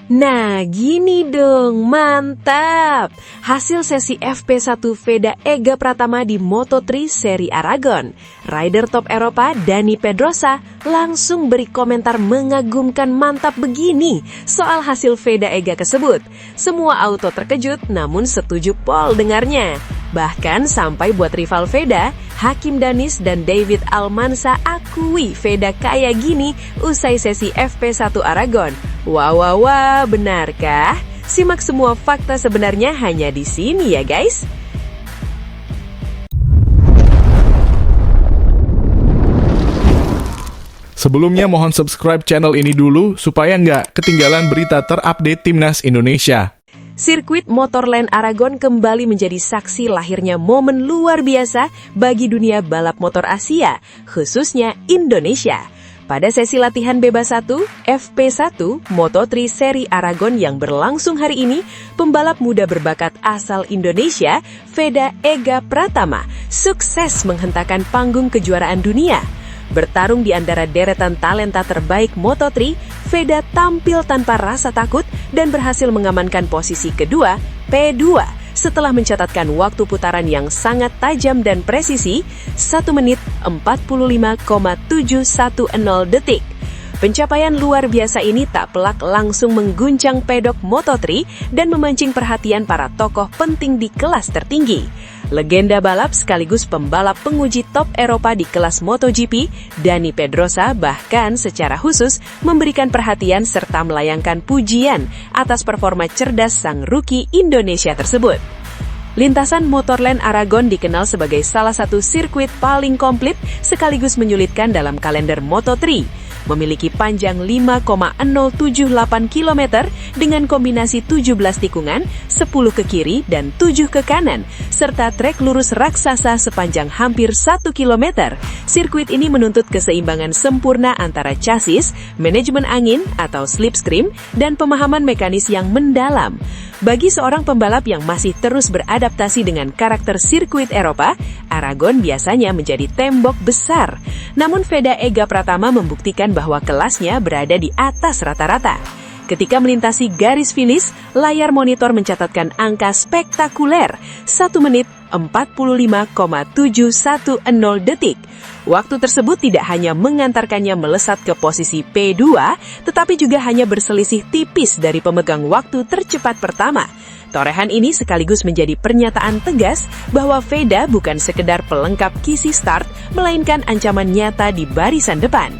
Nah, gini dong, mantap! Hasil sesi FP1 Veda Ega Pratama di Moto3 seri Aragon. Rider top Eropa Dani Pedrosa langsung beri komentar mengagumkan mantap begini soal hasil Veda Ega tersebut. Semua auto terkejut namun setuju pol dengarnya. Bahkan sampai buat rival Veda, Hakim Danis dan David Almansa akui Veda kayak gini usai sesi FP1 Aragon. Wah, benarkah? Simak semua fakta sebenarnya hanya di sini ya guys. Sebelumnya mohon subscribe channel ini dulu supaya nggak ketinggalan berita terupdate Timnas Indonesia. Sirkuit Motorland Aragon kembali menjadi saksi lahirnya momen luar biasa bagi dunia balap motor Asia, khususnya Indonesia. Pada sesi latihan bebas 1, FP1 Moto3 seri Aragon yang berlangsung hari ini, pembalap muda berbakat asal Indonesia, Veda Ega Pratama, sukses menghentakkan panggung kejuaraan dunia. Bertarung di antara deretan talenta terbaik Moto3, Veda tampil tanpa rasa takut dan berhasil mengamankan posisi kedua, P2, setelah mencatatkan waktu putaran yang sangat tajam dan presisi, 1 menit 45,710 detik. Pencapaian luar biasa ini tak pelak langsung mengguncang pedok Moto3 dan memancing perhatian para tokoh penting di kelas tertinggi. Legenda balap sekaligus pembalap penguji top Eropa di kelas MotoGP, Dani Pedrosa bahkan secara khusus memberikan perhatian serta melayangkan pujian atas performa cerdas sang rookie Indonesia tersebut. Lintasan Motorland Aragon dikenal sebagai salah satu sirkuit paling komplit sekaligus menyulitkan dalam kalender Moto3. Memiliki panjang 5,078 km dengan kombinasi 17 tikungan, 10 ke kiri dan 7 ke kanan, serta trek lurus raksasa sepanjang hampir 1 km. Sirkuit ini menuntut keseimbangan sempurna antara chassis, manajemen angin atau slipstream, dan pemahaman mekanis yang mendalam. Bagi seorang pembalap yang masih terus beradaptasi dengan karakter sirkuit Eropa, Aragon biasanya menjadi tembok besar. Namun Veda Ega Pratama membuktikan bahwa kelasnya berada di atas rata-rata. Ketika melintasi garis finish, layar monitor mencatatkan angka spektakuler, 1 menit 45,710 detik. Waktu tersebut tidak hanya mengantarkannya melesat ke posisi P2, tetapi juga hanya berselisih tipis dari pemegang waktu tercepat pertama. Torehan ini sekaligus menjadi pernyataan tegas bahwa Veda bukan sekedar pelengkap kisi start, melainkan ancaman nyata di barisan depan.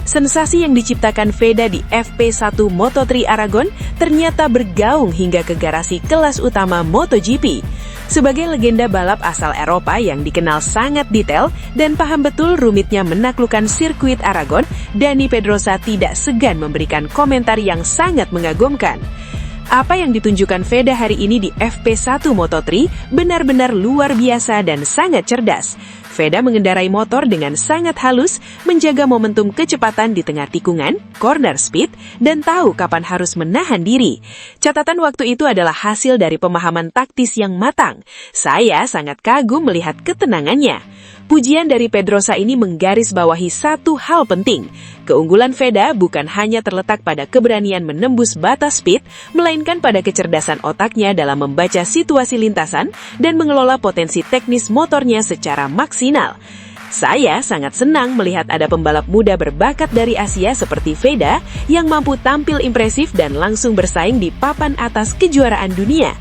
Sensasi yang diciptakan Veda di FP1 Moto3 Aragon ternyata bergaung hingga ke garasi kelas utama MotoGP. Sebagai legenda balap asal Eropa yang dikenal sangat detail dan paham betul rumitnya menaklukkan sirkuit Aragon, Dani Pedrosa tidak segan memberikan komentar yang sangat mengagumkan. Apa yang ditunjukkan Veda hari ini di FP1 Moto3 benar-benar luar biasa dan sangat cerdas. Veda mengendarai motor dengan sangat halus, menjaga momentum kecepatan di tengah tikungan, corner speed, dan tahu kapan harus menahan diri. Catatan waktu itu adalah hasil dari pemahaman taktis yang matang. Saya sangat kagum melihat ketenangannya. Pujian dari Pedrosa ini menggarisbawahi satu hal penting. Keunggulan Veda bukan hanya terletak pada keberanian menembus batas speed, melainkan pada kecerdasan otaknya dalam membaca situasi lintasan dan mengelola potensi teknis motornya secara maksimal. Saya sangat senang melihat ada pembalap muda berbakat dari Asia seperti Veda yang mampu tampil impresif dan langsung bersaing di papan atas kejuaraan dunia.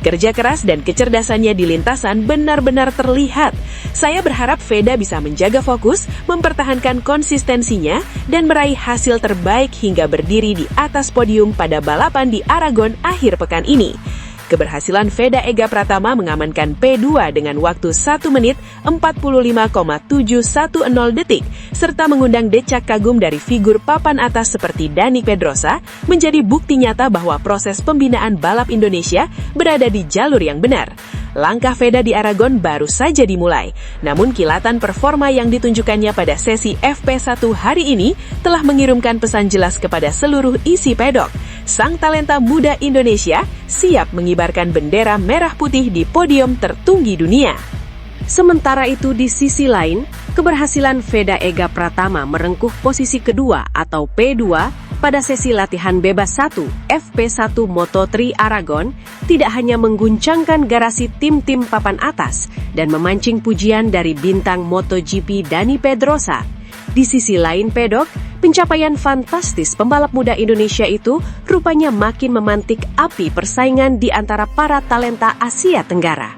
Kerja keras dan kecerdasannya di lintasan benar-benar terlihat. Saya berharap Veda bisa menjaga fokus, mempertahankan konsistensinya, dan meraih hasil terbaik hingga berdiri di atas podium pada balapan di Aragon akhir pekan ini. Keberhasilan Veda Ega Pratama mengamankan P2 dengan waktu 1 menit 45,710 detik, serta mengundang decak kagum dari figur papan atas seperti Dani Pedrosa, menjadi bukti nyata bahwa proses pembinaan balap Indonesia berada di jalur yang benar. Langkah Veda di Aragon baru saja dimulai, namun kilatan performa yang ditunjukkannya pada sesi FP1 hari ini telah mengirimkan pesan jelas kepada seluruh isi pedok. Sang talenta muda Indonesia siap mengibarkan bendera merah putih di podium tertinggi dunia. Sementara itu di sisi lain, keberhasilan Veda Ega Pratama merengkuh posisi kedua atau P2 Pada sesi latihan bebas 1, FP1 Moto3 Aragon tidak hanya mengguncangkan garasi tim-tim papan atas dan memancing pujian dari bintang MotoGP Dani Pedrosa. Di sisi lain pedok, pencapaian fantastis pembalap muda Indonesia itu rupanya makin memantik api persaingan di antara para talenta Asia Tenggara.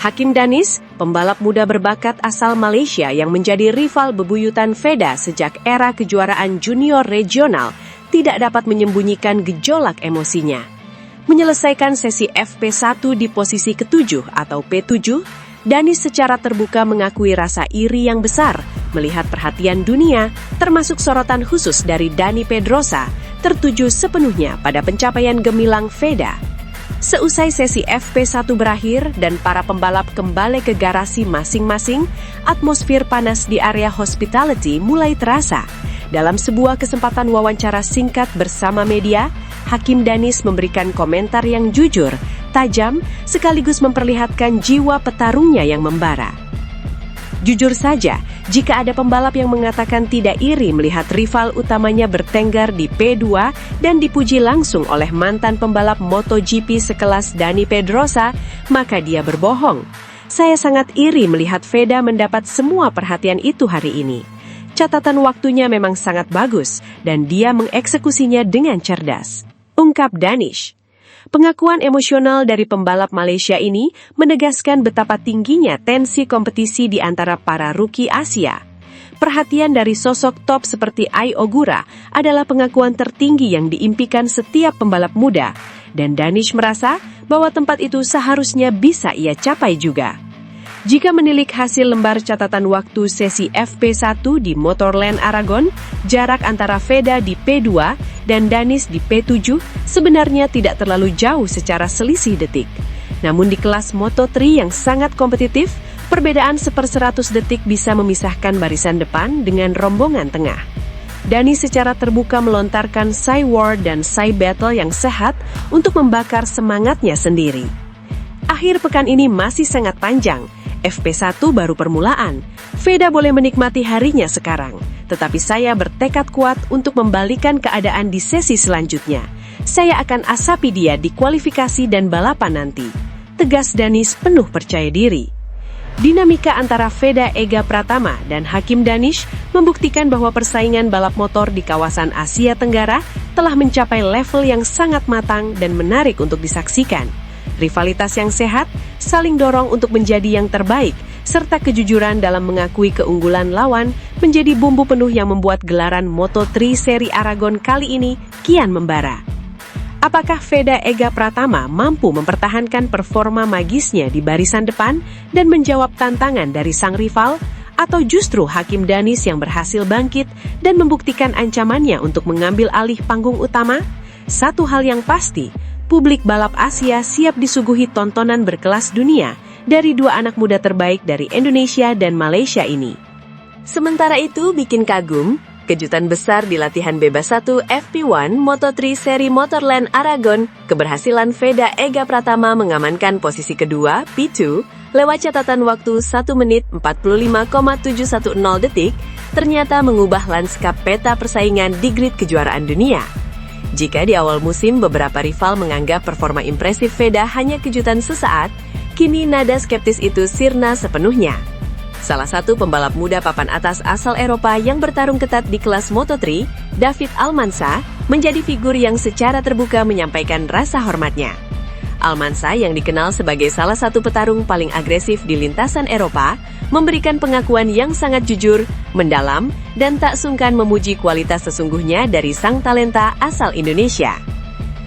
Hakim Danis, pembalap muda berbakat asal Malaysia yang menjadi rival bebuyutan Veda sejak era kejuaraan junior regional, tidak dapat menyembunyikan gejolak emosinya. Menyelesaikan sesi FP1 di posisi ke-7 atau P7, Danis secara terbuka mengakui rasa iri yang besar melihat perhatian dunia, termasuk sorotan khusus dari Dani Pedrosa, tertuju sepenuhnya pada pencapaian gemilang Veda. Seusai sesi FP1 berakhir dan para pembalap kembali ke garasi masing-masing, atmosfer panas di area hospitality mulai terasa. Dalam sebuah kesempatan wawancara singkat bersama media, Hakim Danis memberikan komentar yang jujur, tajam, sekaligus memperlihatkan jiwa petarungnya yang membara. Jujur saja, jika ada pembalap yang mengatakan tidak iri melihat rival utamanya bertengger di P2 dan dipuji langsung oleh mantan pembalap MotoGP sekelas Dani Pedrosa, maka dia berbohong. Saya sangat iri melihat Veda mendapat semua perhatian itu hari ini. Catatan waktunya memang sangat bagus dan dia mengeksekusinya dengan cerdas, ungkap Danis. Pengakuan emosional dari pembalap Malaysia ini menegaskan betapa tingginya tensi kompetisi di antara para rookie Asia. Perhatian dari sosok top seperti Ai Ogura adalah pengakuan tertinggi yang diimpikan setiap pembalap muda, dan Danis merasa bahwa tempat itu seharusnya bisa ia capai juga. Jika menilik hasil lembar catatan waktu sesi FP1 di Motorland Aragon, jarak antara Veda di P2 dan Danis di P7 sebenarnya tidak terlalu jauh secara selisih detik. Namun di kelas Moto3 yang sangat kompetitif, perbedaan 1/100 detik bisa memisahkan barisan depan dengan rombongan tengah. Danis secara terbuka melontarkan side war dan side battle yang sehat untuk membakar semangatnya sendiri. Akhir pekan ini masih sangat panjang. FP1 baru permulaan. Veda boleh menikmati harinya sekarang, tetapi saya bertekad kuat untuk membalikan keadaan di sesi selanjutnya. Saya akan asapi dia di kualifikasi dan balapan nanti, tegas Danis penuh percaya diri. Dinamika antara Veda Ega Pratama dan Hakim Danis membuktikan bahwa persaingan balap motor di kawasan Asia Tenggara telah mencapai level yang sangat matang dan menarik untuk disaksikan. Rivalitas yang sehat, saling dorong untuk menjadi yang terbaik, serta kejujuran dalam mengakui keunggulan lawan menjadi bumbu penuh yang membuat gelaran Moto3 seri Aragon kali ini kian membara. Apakah Veda Ega Pratama mampu mempertahankan performa magisnya di barisan depan dan menjawab tantangan dari sang rival? Atau justru Hakim Danis yang berhasil bangkit dan membuktikan ancamannya untuk mengambil alih panggung utama? Satu hal yang pasti, publik balap Asia siap disuguhi tontonan berkelas dunia dari dua anak muda terbaik dari Indonesia dan Malaysia ini. Sementara itu bikin kagum, kejutan besar di latihan bebas 1 FP1 Moto3 seri Motorland Aragon, keberhasilan Veda Ega Pratama mengamankan posisi kedua P2 lewat catatan waktu 1 menit 45,710 detik, ternyata mengubah lanskap peta persaingan di grid kejuaraan dunia. Jika di awal musim beberapa rival menganggap performa impresif Veda hanya kejutan sesaat, kini nada skeptis itu sirna sepenuhnya. Salah satu pembalap muda papan atas asal Eropa yang bertarung ketat di kelas Moto3, David Almansa, menjadi figur yang secara terbuka menyampaikan rasa hormatnya. Almansa yang dikenal sebagai salah satu petarung paling agresif di lintasan Eropa, memberikan pengakuan yang sangat jujur, mendalam, dan tak sungkan memuji kualitas sesungguhnya dari sang talenta asal Indonesia.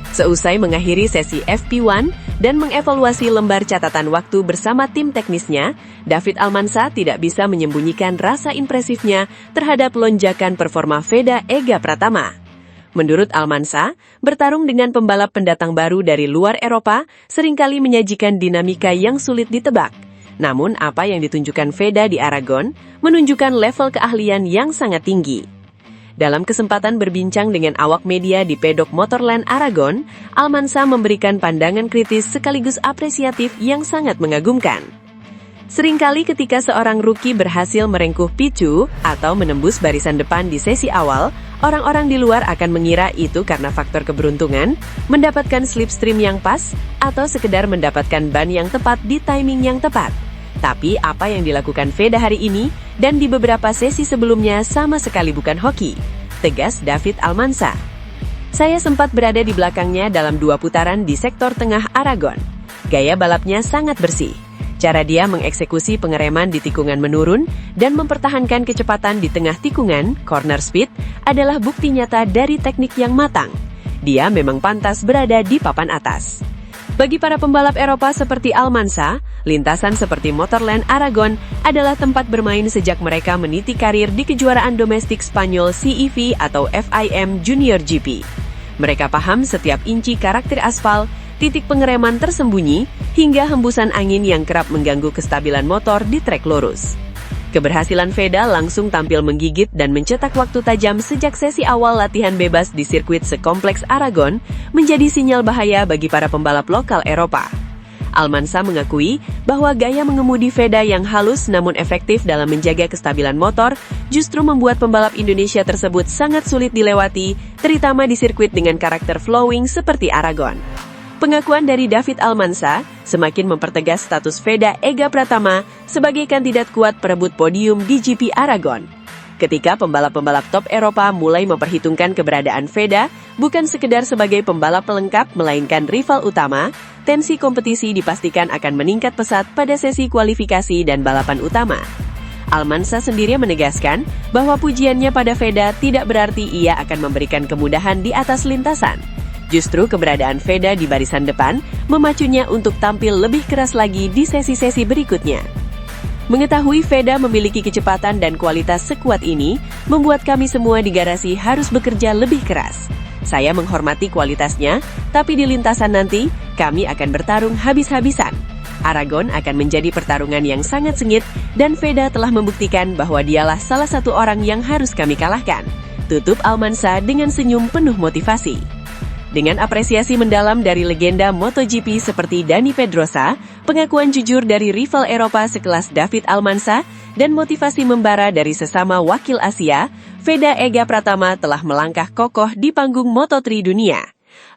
Seusai mengakhiri sesi FP1 dan mengevaluasi lembar catatan waktu bersama tim teknisnya, David Almansa tidak bisa menyembunyikan rasa impresifnya terhadap lonjakan performa Veda Ega Pratama. Menurut Almansa, bertarung dengan pembalap pendatang baru dari luar Eropa seringkali menyajikan dinamika yang sulit ditebak. Namun apa yang ditunjukkan Veda di Aragon menunjukkan level keahlian yang sangat tinggi. Dalam kesempatan berbincang dengan awak media di pedok Motorland Aragon, Almansa memberikan pandangan kritis sekaligus apresiatif yang sangat mengagumkan. Seringkali ketika seorang rookie berhasil merengkuh P2 atau menembus barisan depan di sesi awal, Orang-orang di luar akan mengira itu karena faktor keberuntungan, mendapatkan slipstream yang pas, atau sekedar mendapatkan ban yang tepat di timing yang tepat. Tapi apa yang dilakukan Veda hari ini dan di beberapa sesi sebelumnya sama sekali bukan hoki, tegas David Almansa. Saya sempat berada di belakangnya dalam 2 putaran di sektor tengah Aragon. Gaya balapnya sangat bersih. Cara dia mengeksekusi pengereman di tikungan menurun dan mempertahankan kecepatan di tengah tikungan, corner speed, adalah bukti nyata dari teknik yang matang. Dia memang pantas berada di papan atas. Bagi para pembalap Eropa seperti Almansa, lintasan seperti Motorland Aragon adalah tempat bermain sejak mereka meniti karir di kejuaraan domestik Spanyol CEV atau FIM Junior GP. Mereka paham setiap inci karakter aspal, titik pengereman tersembunyi, hingga hembusan angin yang kerap mengganggu kestabilan motor di trek lurus. Keberhasilan Veda langsung tampil menggigit dan mencetak waktu tajam sejak sesi awal latihan bebas di sirkuit sekompleks Aragon menjadi sinyal bahaya bagi para pembalap lokal Eropa. Almansa mengakui bahwa gaya mengemudi Veda yang halus namun efektif dalam menjaga kestabilan motor justru membuat pembalap Indonesia tersebut sangat sulit dilewati, terutama di sirkuit dengan karakter flowing seperti Aragon. Pengakuan dari David Almansa semakin mempertegas status Veda Ega Pratama sebagai kandidat kuat perebut podium di GP Aragon. Ketika pembalap-pembalap top Eropa mulai memperhitungkan keberadaan Veda bukan sekedar sebagai pembalap pelengkap melainkan rival utama, tensi kompetisi dipastikan akan meningkat pesat pada sesi kualifikasi dan balapan utama. Almansa sendiri menegaskan bahwa pujiannya pada Veda tidak berarti ia akan memberikan kemudahan di atas lintasan. Justru keberadaan Veda di barisan depan memacunya untuk tampil lebih keras lagi di sesi-sesi berikutnya. Mengetahui Veda memiliki kecepatan dan kualitas sekuat ini, membuat kami semua di garasi harus bekerja lebih keras. Saya menghormati kualitasnya, tapi di lintasan nanti, kami akan bertarung habis-habisan. Aragon akan menjadi pertarungan yang sangat sengit, dan Veda telah membuktikan bahwa dialah salah satu orang yang harus kami kalahkan. Tutup Almansa dengan senyum penuh motivasi. Dengan apresiasi mendalam dari legenda MotoGP seperti Dani Pedrosa, pengakuan jujur dari rival Eropa sekelas David Almansa, dan motivasi membara dari sesama wakil Asia, Veda Ega Pratama telah melangkah kokoh di panggung Moto3 dunia.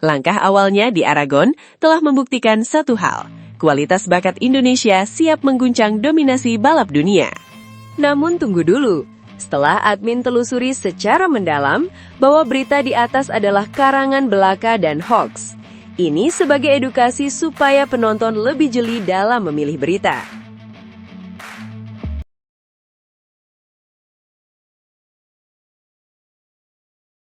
Langkah awalnya di Aragon telah membuktikan satu hal, kualitas bakat Indonesia siap mengguncang dominasi balap dunia. Namun tunggu dulu. Setelah admin telusuri secara mendalam bahwa berita di atas adalah karangan belaka dan hoax. Ini sebagai edukasi supaya penonton lebih jeli dalam memilih berita.